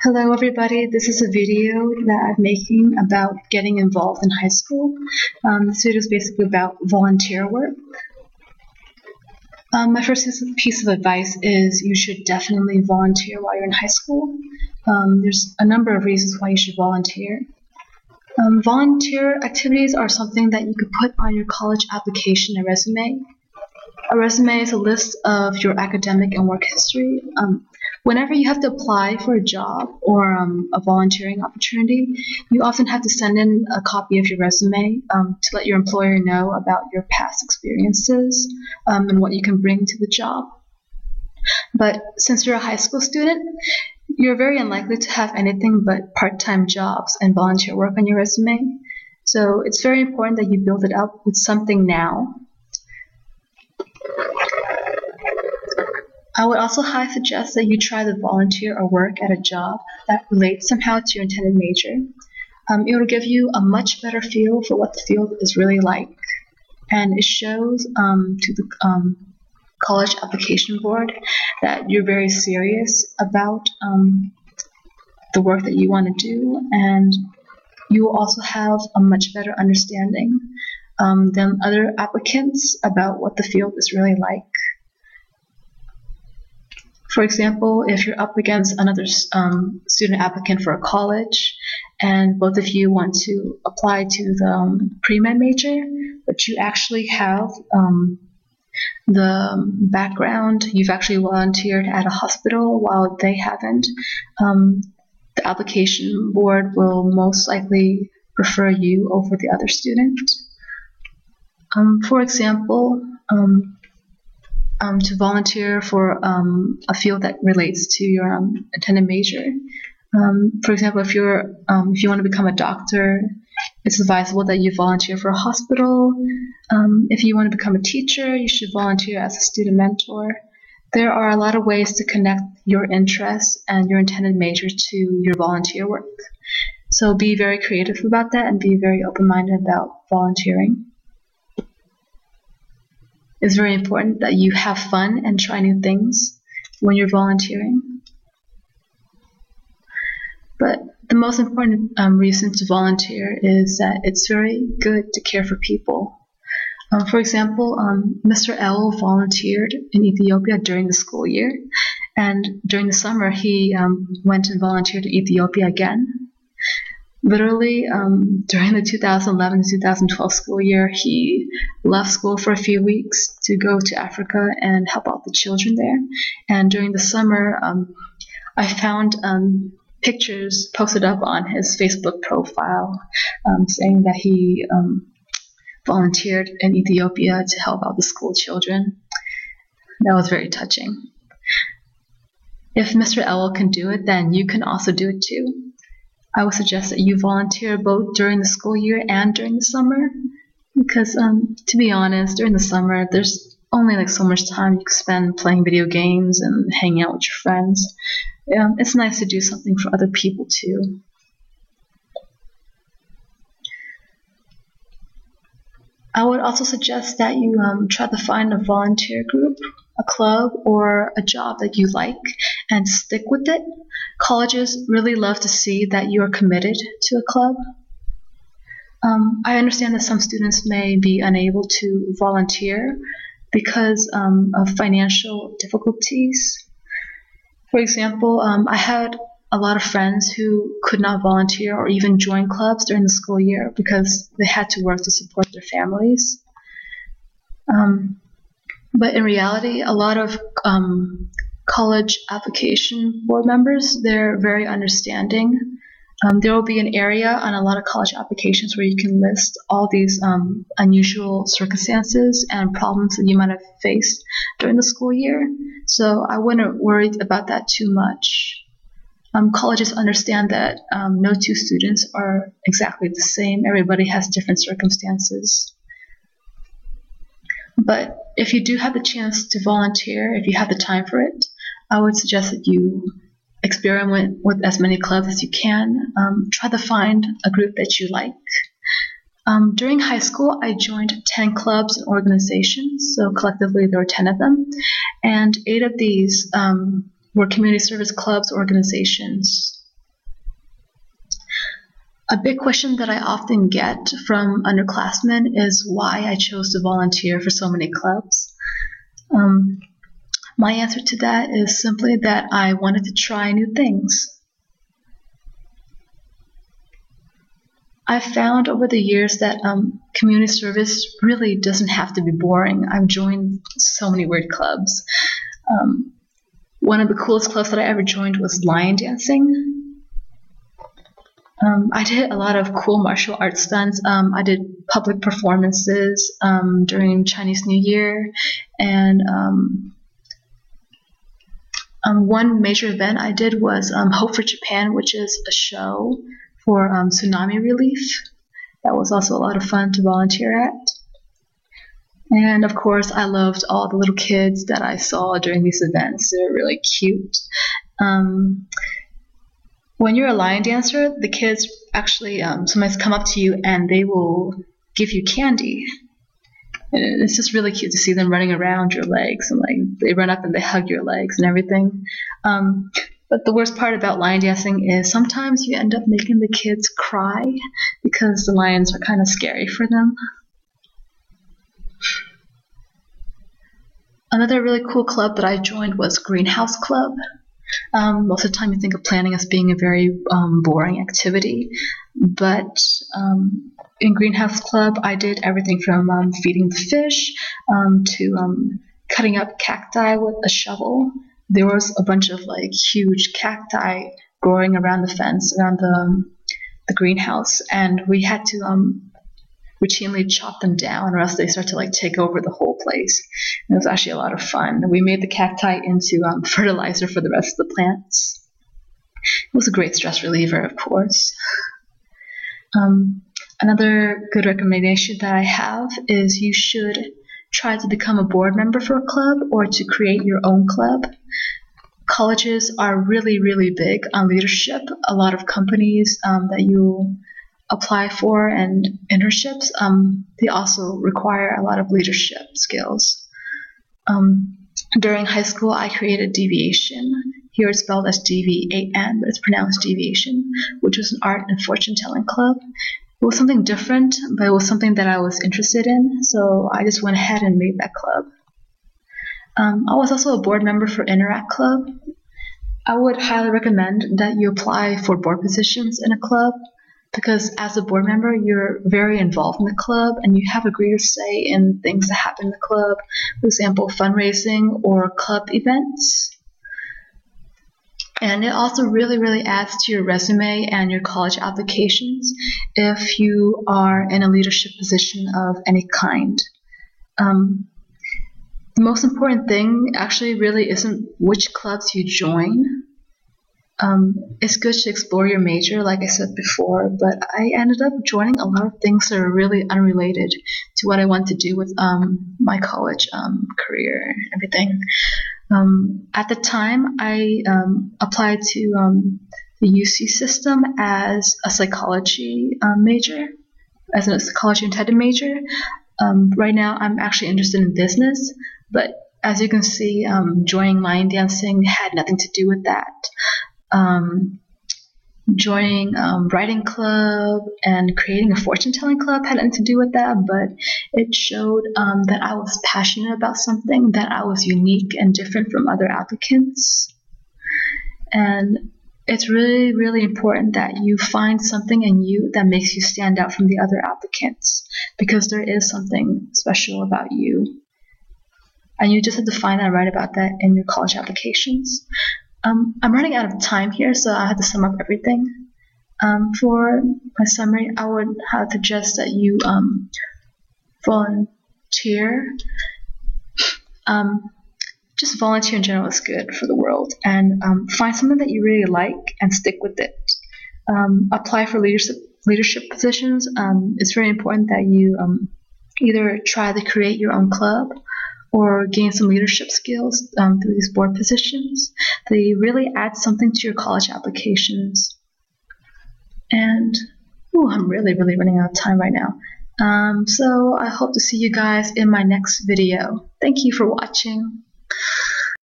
Hello everybody, this is a video that I'm making about getting involved in high school. This video is basically about volunteer work. My first piece of advice is you should definitely volunteer while you're in high school. There's a number of reasons why you should volunteer. Volunteer activities are something that you could put on your college application and resume. A resume is a list of your academic and work history. Whenever you have to apply for a job or a volunteering opportunity, you often have to send in a copy of your resume to let your employer know about your past experiences and what you can bring to the job. But since you're a high school student, you're very unlikely to have anything but part-time jobs and volunteer work on your resume. So it's very important that you build it up with something now. I would also highly suggest that you try to volunteer or work at a job that relates somehow to your intended major. It will give you a much better feel for what the field is really like, and it shows to the college application board that you're very serious about the work that you want to do, and you will also have a much better understanding than other applicants about what the field is really like. For example, if you're up against another student applicant for a college and both of you want to apply to the pre-med major, but you actually have the background, you've actually volunteered at a hospital while they haven't, the application board will most likely prefer you over the other student. For example, to volunteer for a field that relates to your intended major. For example, if you want to become a doctor, it's advisable that you volunteer for a hospital. If you want to become a teacher, you should volunteer as a student mentor. There are a lot of ways to connect your interests and your intended major to your volunteer work. So be very creative about that and be very open-minded about volunteering. It's very important that you have fun and try new things when you're volunteering. But the most important reason to volunteer is that it's very good to care for people. For example, Mr. L volunteered in Ethiopia during the school year, and during the summer he went and volunteered in Ethiopia again. Literally, during the 2011 to 2012 school year, he left school for a few weeks to go to Africa and help out the children there. And during the summer, I found pictures posted up on his Facebook profile saying that he volunteered in Ethiopia to help out the school children. That was very touching. If Mr. Ewell can do it, then you can also do it too. I would suggest that you volunteer both during the school year and during the summer, because to be honest, during the summer there's only like so much time you can spend playing video games and hanging out with your friends. It's nice to do something for other people too. I would also suggest that you try to find a volunteer group, a club, or a job that you like and stick with it. Colleges really love to see that you are committed to a club. I understand that some students may be unable to volunteer because of financial difficulties. For example, I had a lot of friends who could not volunteer or even join clubs during the school year because they had to work to support their families. But in reality, a lot of college application board members, they're very understanding. There will be an area on a lot of college applications where you can list all these unusual circumstances and problems that you might have faced during the school year. So I wouldn't worry about that too much. Colleges understand that no two students are exactly the same. Everybody has different circumstances. But if you do have the chance to volunteer, if you have the time for it, I would suggest that you experiment with as many clubs as you can. Try to find a group that you like. During high school, I joined 10 clubs and organizations, so collectively there were 10 of them, and 8 of these were community service clubs organizations. A big question that I often get from underclassmen is why I chose to volunteer for so many clubs. My answer to that is simply that I wanted to try new things. I've found over the years that community service really doesn't have to be boring. I've joined so many weird clubs. One of the coolest clubs that I ever joined was lion dancing. I did a lot of cool martial arts stunts. I did public performances during Chinese New Year, and one major event I did was Hope for Japan, which is a show for tsunami relief. That was also a lot of fun to volunteer at. And of course, I loved all the little kids that I saw during these events. They're really cute. When you're a lion dancer, the kids actually sometimes come up to you and they will give you candy. And it's just really cute to see them running around your legs, and like they run up and they hug your legs and everything. But the worst part about lion dancing is sometimes you end up making the kids cry because the lions are kind of scary for them. Another really cool club that I joined was Greenhouse Club. Most of the time you think of planning as being a very boring activity, but in Greenhouse Club I did everything from feeding the fish to cutting up cacti with a shovel. There was a bunch of like huge cacti growing around the fence, around the greenhouse, and we had to routinely chop them down or else they start to like take over the whole place. And it was actually a lot of fun. We made the cacti into fertilizer for the rest of the plants. It was a great stress reliever, of course. Another good recommendation that I have is you should try to become a board member for a club or to create your own club. Colleges are really, really big on leadership. A lot of companies that you apply for and internships, they also require a lot of leadership skills. During high school, I created Deviation. Here it's spelled as DVAN, but it's pronounced Deviation, which was an art and fortune-telling club. It was something different, but it was something that I was interested in, so I just went ahead and made that club. I was also a board member for Interact Club. I would highly recommend that you apply for board positions in a club, because as a board member, you're very involved in the club and you have a greater say in things that happen in the club, for example, fundraising or club events. And it also really, really adds to your resume and your college applications if you are in a leadership position of any kind. The most important thing actually really isn't which clubs you join. It's good to explore your major, like I said before, but I ended up joining a lot of things that are really unrelated to what I want to do with my college career and everything. At the time, I applied to the UC system as a psychology major, as a psychology intended major. Right now, I'm actually interested in business, but as you can see, joining lion dancing had nothing to do with that. Joining writing club and creating a fortune-telling club had nothing to do with that, but it showed that I was passionate about something, that I was unique and different from other applicants. And it's really, really important that you find something in you that makes you stand out from the other applicants, because there is something special about you. And you just have to find out and write about that in your college applications. I'm running out of time here, so I have to sum up everything. For my summary, I would suggest that you volunteer. Just volunteer in general is good for the world, and find something that you really like and stick with it. Apply for leadership positions. It's very important that you either try to create your own club or gain some leadership skills through these board positions. They really add something to your college applications. And I'm really, really running out of time right now. So I hope to see you guys in my next video. Thank you for watching.